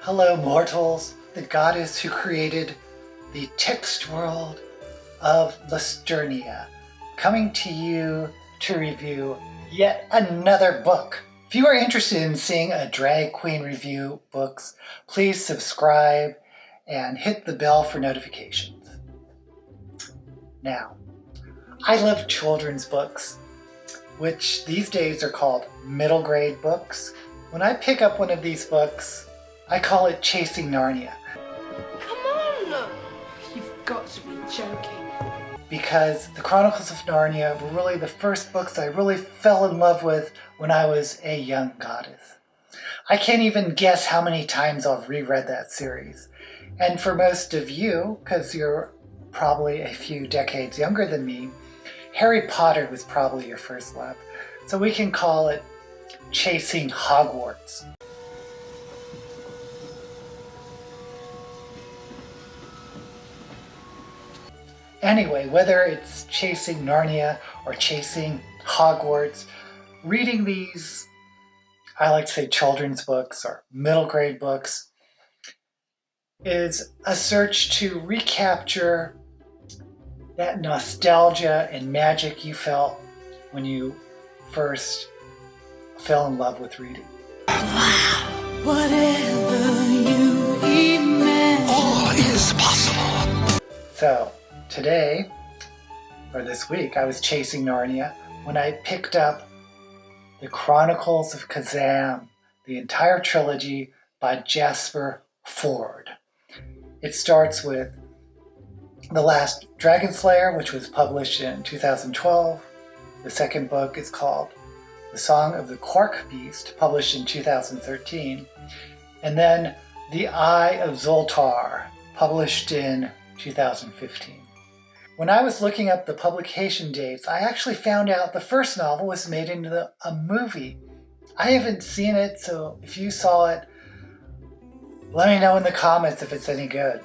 Hello mortals, the goddess who created the text world of Listernia, coming to you to review yet another book. If you are interested in seeing a drag queen review books, please subscribe and hit the bell for notifications. Now, I love children's books, which these days are called middle grade books. When I pick up one of these books, I call it Chasing Narnia. Come on! You've got to be joking. Because the Chronicles of Narnia were really the first books I really fell in love with when I was a young goddess. I can't even guess how many times I've reread that series. And for most of you, because you're probably a few decades younger than me, Harry Potter was probably your first love. So we can call it Chasing Hogwarts. Anyway, whether it's Chasing Narnia or Chasing Hogwarts, reading these, I like to say children's books or middle grade books, is a search to recapture that nostalgia and magic you felt when you first fell in love with reading. Wow! Whatever you imagine, all is possible. So, today, or this week, I was chasing Narnia when I picked up the Chronicles of Kazam, the entire trilogy by Jasper Fforde. It starts with The Last Dragon Slayer, which was published in 2012. The second book is called The Song of the Quark Beast, published in 2013. And then The Eye of Zoltar, published in 2015. When I was looking up the publication dates, I actually found out the first novel was made into a movie. I haven't seen it, so if you saw it, let me know in the comments if it's any good.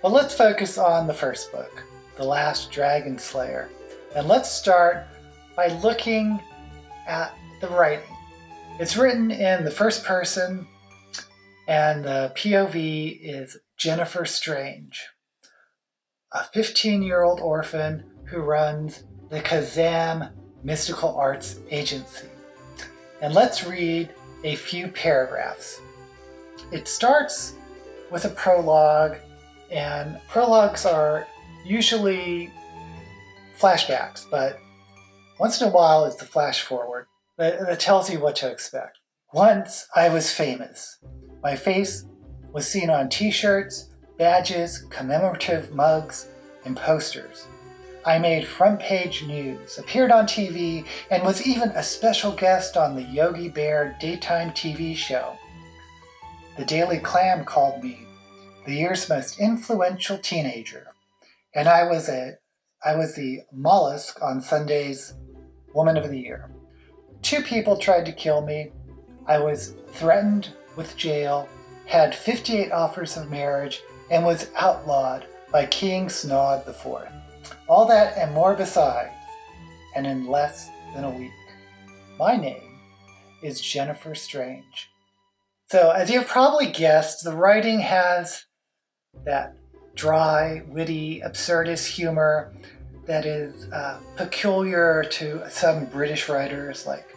But let's focus on the first book, The Last Dragon Slayer. And let's start by looking at the writing. It's written in the first person, and the POV is Jennifer Strange, a 15-year-old orphan who runs the Kazam Mystical Arts Agency. And let's read a few paragraphs. It starts with a prologue, and prologues are usually flashbacks, but once in a while it's the flash forward that tells you what to expect. Once I was famous. My face was seen on t-shirts, badges, commemorative mugs, and posters. I made front page news, appeared on TV, and was even a special guest on the Yogi Bear daytime TV show. The Daily Clam called me the year's most influential teenager, and I was the mollusk on Sunday's Woman of the Year. 2 people tried to kill me. I was threatened with jail, had 58 offers of marriage, and was outlawed by King Snod IV. All that and more besides, and in less than a week. My name is Jennifer Strange. So, as you've probably guessed, the writing has that dry, witty, absurdist humor that is peculiar to some British writers like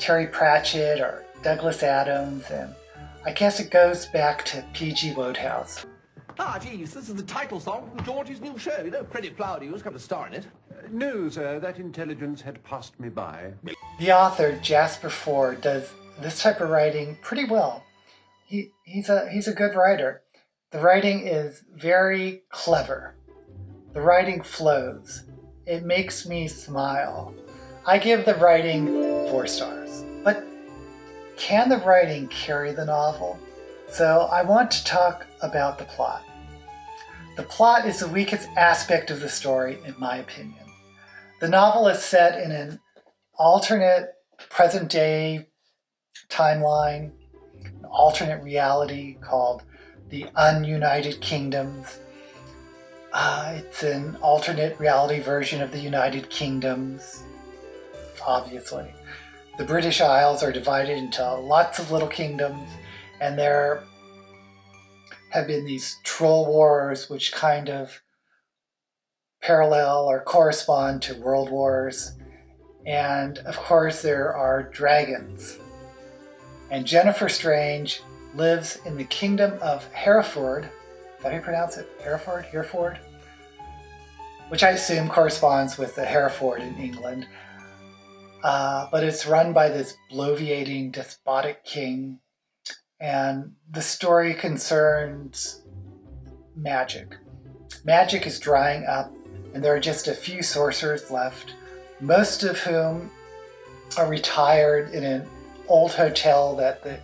Terry Pratchett or Douglas Adams, and I guess it goes back to P.G. Wodehouse. Ah, geez, this is the title song from George's new show. You know, Credit Cloudy was going to star in it. No, sir, that intelligence had passed me by. The author, Jasper Fforde, does this type of writing pretty well. He's a good writer. The writing is very clever. The writing flows. It makes me smile. I give the writing 4 stars. But can the writing carry the novel? So I want to talk about the plot. The plot is the weakest aspect of the story, in my opinion. The novel is set in an alternate present-day timeline, an alternate reality called the Ununited Kingdoms. It's an alternate reality version of the United Kingdoms, obviously. The British Isles are divided into lots of little kingdoms, and they're have been these troll wars, which kind of parallel or correspond to world wars. And of course, there are dragons. And Jennifer Strange lives in the kingdom of Hereford. Is that how you pronounce it? Hereford? Hereford? Which I assume corresponds with the Hereford in England. But it's run by this bloviating, despotic king. And the story concerns magic. Magic is drying up, and there are just a few sorcerers left, most of whom are retired in an old hotel that the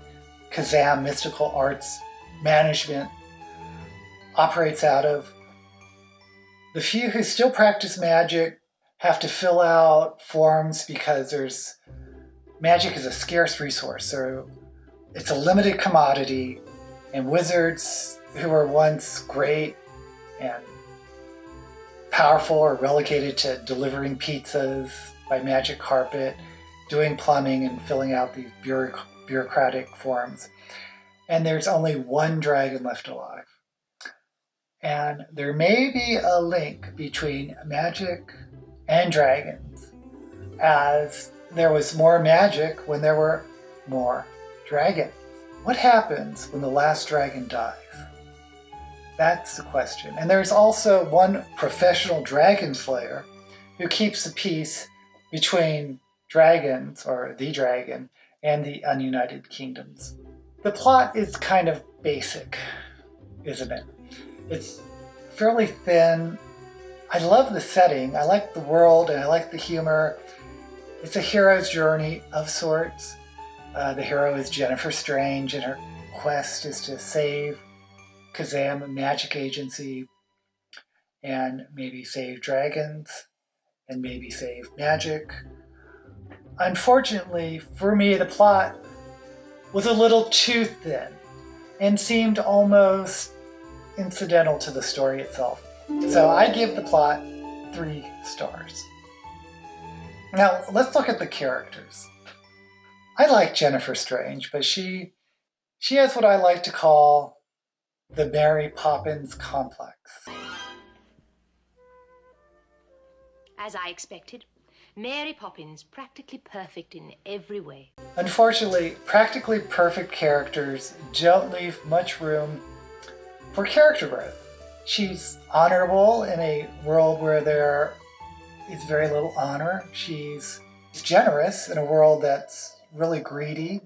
Kazam Mystical Arts Management operates out of. The few who still practice magic have to fill out forms because magic is a scarce resource, so it's a limited commodity, and wizards who were once great and powerful are relegated to delivering pizzas by magic carpet, doing plumbing, and filling out these bureaucratic forms. And there's only one dragon left alive. And there may be a link between magic and dragons, as there was more magic when there were more dragons. What happens when the last dragon dies? That's the question. And there's also one professional dragon slayer who keeps the peace between dragons, or the dragon, and the ununited kingdoms. The plot is kind of basic, isn't it? It's fairly thin. I love the setting, I like the world, and I like the humor. It's a hero's journey of sorts. The hero is Jennifer Strange, and her quest is to save Kazam Magic Agency, and maybe save dragons, and maybe save magic. Unfortunately, for me, the plot was a little too thin and seemed almost incidental to the story itself. So I give the plot 3 stars. Now, let's look at the characters. I like Jennifer Strange, but she has what I like to call the Mary Poppins complex. As I expected, Mary Poppins practically perfect in every way. Unfortunately, practically perfect characters don't leave much room for character growth. She's honorable in a world where there is very little honor. She's generous in a world that's really greedy.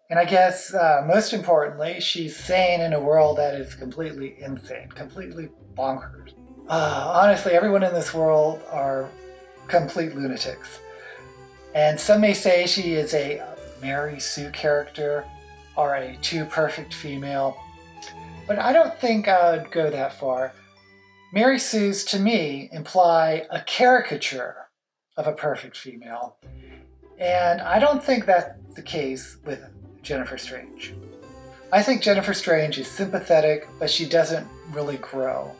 And I guess most importantly, she's sane in a world that is completely insane, completely bonkers. Honestly, everyone in this world are complete lunatics. And some may say she is a Mary Sue character or a too perfect female. But I don't think I would go that far. Mary Sue's, to me, imply a caricature of a perfect female. And I don't think that's the case with Jennifer Strange. I think Jennifer Strange is sympathetic, but she doesn't really grow.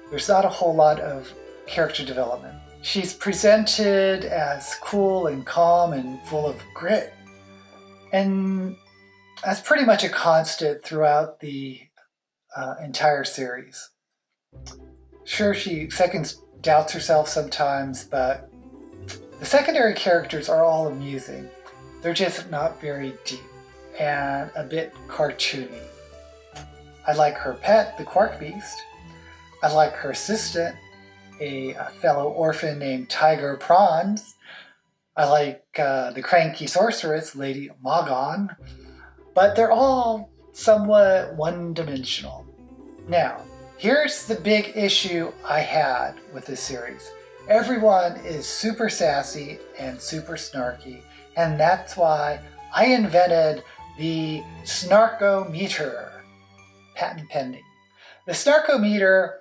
There's not a whole lot of character development. She's presented as cool and calm and full of grit. And that's pretty much a constant throughout the entire series. Sure, she second doubts herself sometimes, but the secondary characters are all amusing. They're just not very deep and a bit cartoony. I like her pet, the Quark Beast. I like her assistant, a fellow orphan named Tiger Prawns. I like the cranky sorceress, Lady Magon. But they're all somewhat one-dimensional. Now, here's the big issue I had with this series. Everyone is super sassy and super snarky, and that's why I invented the Snarkometer, patent pending. The Snarkometer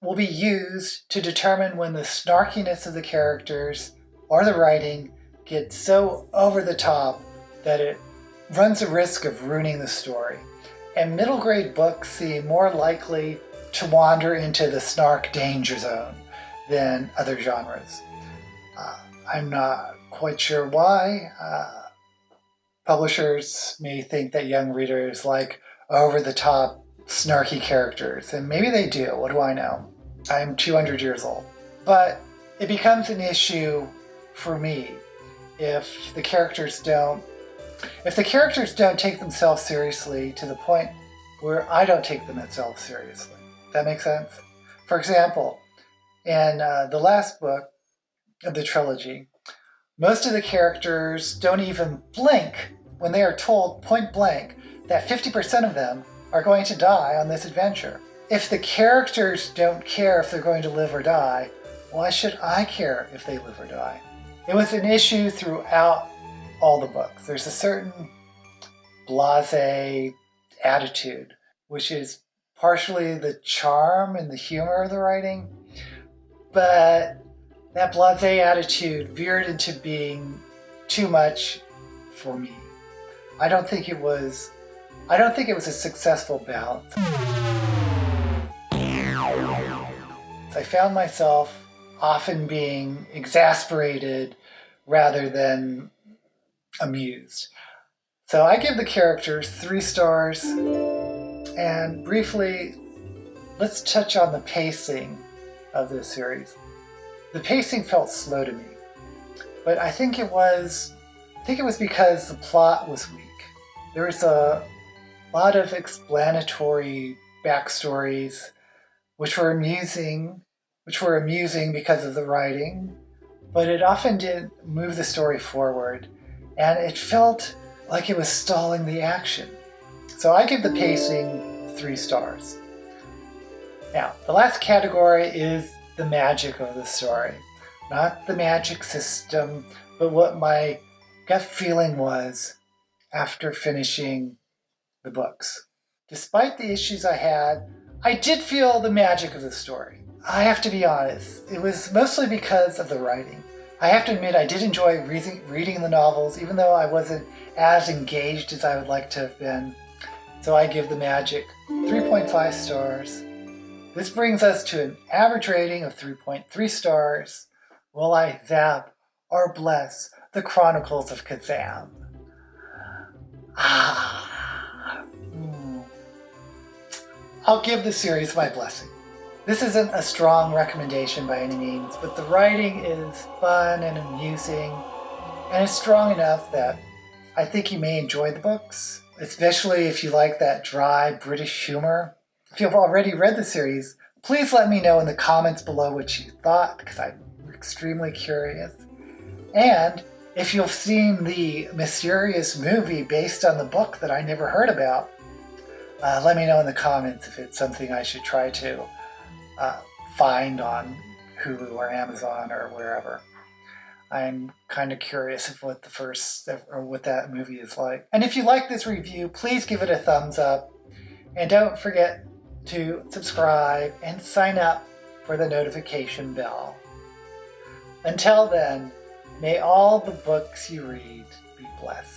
will be used to determine when the snarkiness of the characters or the writing gets so over the top that it runs the risk of ruining the story. And middle grade books seem more likely to wander into the snark danger zone than other genres. I'm not quite sure why. Publishers may think that young readers like over-the-top snarky characters, and maybe they do, what do I know? I'm 200 years old. But it becomes an issue for me if the characters don't take themselves seriously to the point where I don't take themselves seriously. That makes sense? For example, in the last book of the trilogy, most of the characters don't even blink when they are told point blank that 50% of them are going to die on this adventure. If the characters don't care if they're going to live or die, why should I care if they live or die? It was an issue throughout all the books. There's a certain blasé attitude, which is partially the charm and the humor of the writing, but that blasé attitude veered into being too much for me. I don't think it was a successful balance. I found myself often being exasperated rather than amused. So I give the characters 3 stars, and briefly, let's touch on the pacing of this series. The pacing felt slow to me, but I think it was because the plot was weak. There was a lot of explanatory backstories, which were amusing because of the writing, but it often didn't move the story forward, and it felt like it was stalling the action. So I give the pacing 3 stars. Now, the last category is the magic of the story. Not the magic system, but what my gut feeling was after finishing the books. Despite the issues I had, I did feel the magic of the story. I have to be honest, it was mostly because of the writing. I have to admit I did enjoy reading the novels, even though I wasn't as engaged as I would like to have been. So I give the magic 3.5 stars. This brings us to an average rating of 3.3 stars. Will I zap or bless the Chronicles of Kazam? I'll give the series my blessing. This isn't a strong recommendation by any means, but the writing is fun and amusing, and it's strong enough that I think you may enjoy the books, especially if you like that dry British humor. If you've already read the series, please let me know in the comments below what you thought, because I'm extremely curious. And if you've seen the mysterious movie based on the book that I never heard about, let me know in the comments if it's something I should try to find on Hulu or Amazon or wherever. I'm kind of curious of what what that movie is like. And if you like this review, please give it a thumbs up. And don't forget to subscribe and sign up for the notification bell. Until then, may all the books you read be blessed.